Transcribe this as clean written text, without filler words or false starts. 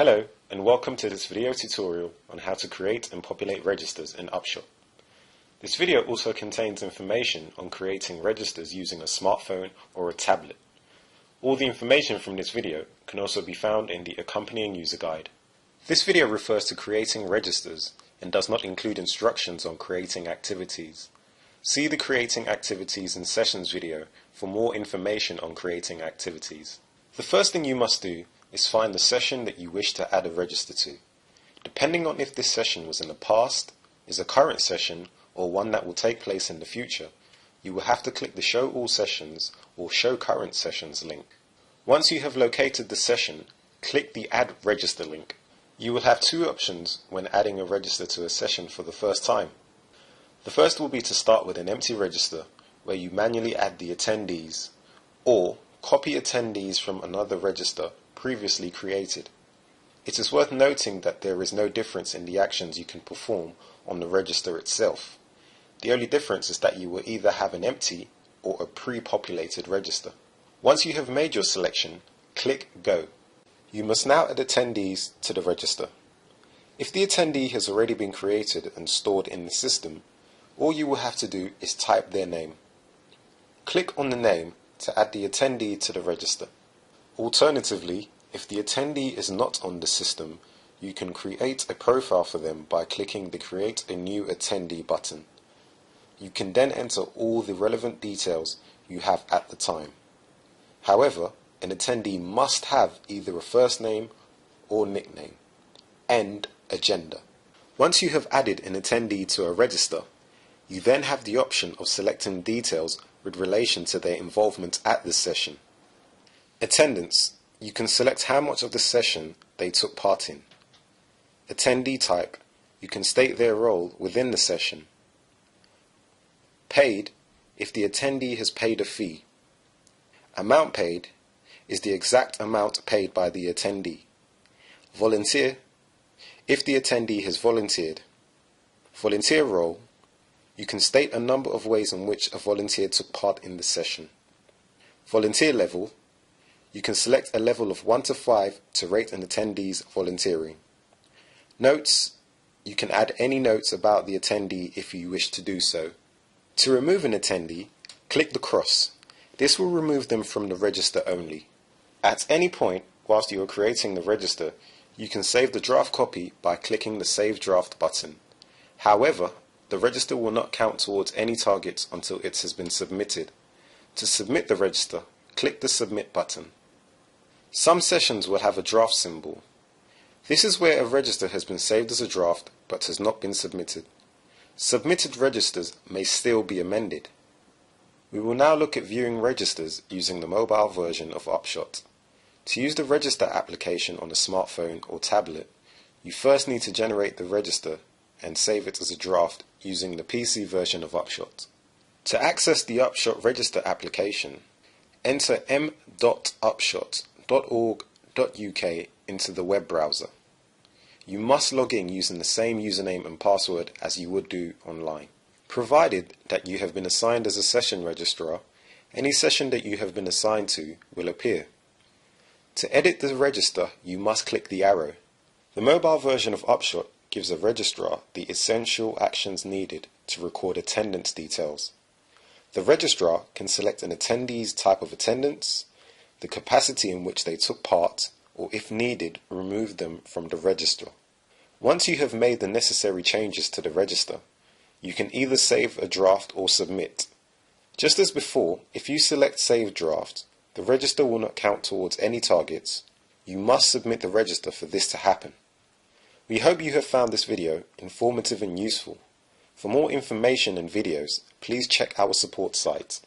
Hello and welcome to this video tutorial on how to create and populate registers in Upshot. This video also contains information on creating registers using a smartphone or a tablet. All the information from this video can also be found in the accompanying user guide. This video refers to creating registers and does not include instructions on creating activities. See the Creating Activities and Sessions video for more information on creating activities. The first thing you must do is find the session that you wish to add a register to. Depending on if this session was in the past, is a current session, or one that will take place in the future, you will have to click the Show All Sessions or Show Current Sessions link. Once you have located the session, click the Add Register link. You will have two options when adding a register to a session for the first time. The first will be to start with an empty register where you manually add the attendees, or copy attendees from another register previously created. It is worth noting that there is no difference in the actions you can perform on the register itself. The only difference is that you will either have an empty or a pre-populated register. Once you have made your selection, click Go. You must now add attendees to the register. If the attendee has already been created and stored in the system, all you will have to do is type their name. Click on the name to add the attendee to the register. Alternatively, if the attendee is not on the system, you can create a profile for them by clicking the Create a New Attendee button. You can then enter all the relevant details you have at the time. However, an attendee must have either a first name or nickname, and a gender. Once you have added an attendee to a register, you then have the option of selecting details with relation to their involvement at the session. Attendance. You can select how much of the session they took part in. Attendee type. You can state their role within the session. Paid. If the attendee has paid a fee. Amount paid is the exact amount paid by the attendee. Volunteer. If the attendee has volunteered. Volunteer role. You can state a number of ways in which a volunteer took part in the session. Volunteer level. You can select a level of 1 to 5 to rate an attendee's volunteering. Notes. You can add any notes about the attendee if you wish to do so. To remove an attendee, click the cross. This will remove them from the register only. At any point whilst you are creating the register, you can save the draft copy by clicking the Save Draft button. However, the register will not count towards any targets until it has been submitted. To submit the register, click the Submit button. Some sessions will have a draft symbol. This is where a register has been saved as a draft but has not been submitted. Submitted registers may still be amended. We will now look at viewing registers using the mobile version of Upshot. To use the register application on a smartphone or tablet, you first need to generate the register and save it as a draft using the PC version of Upshot. To access the Upshot register application, enter m.upshot.org.uk into the web browser. You must log in using the same username and password as you would do online. Provided that you have been assigned as a session registrar, any session that you have been assigned to will appear. To edit the register, you must click the arrow. The mobile version of Upshot gives a registrar the essential actions needed to record attendance details. The registrar can select an attendee's type of attendance, the capacity in which they took part, or if needed, remove them from the register. Once you have made the necessary changes to the register, you can either save a draft or submit. Just as before, if you select Save Draft, the register will not count towards any targets. You must submit the register for this to happen. We hope you have found this video informative and useful. For more information and videos, please check our support site.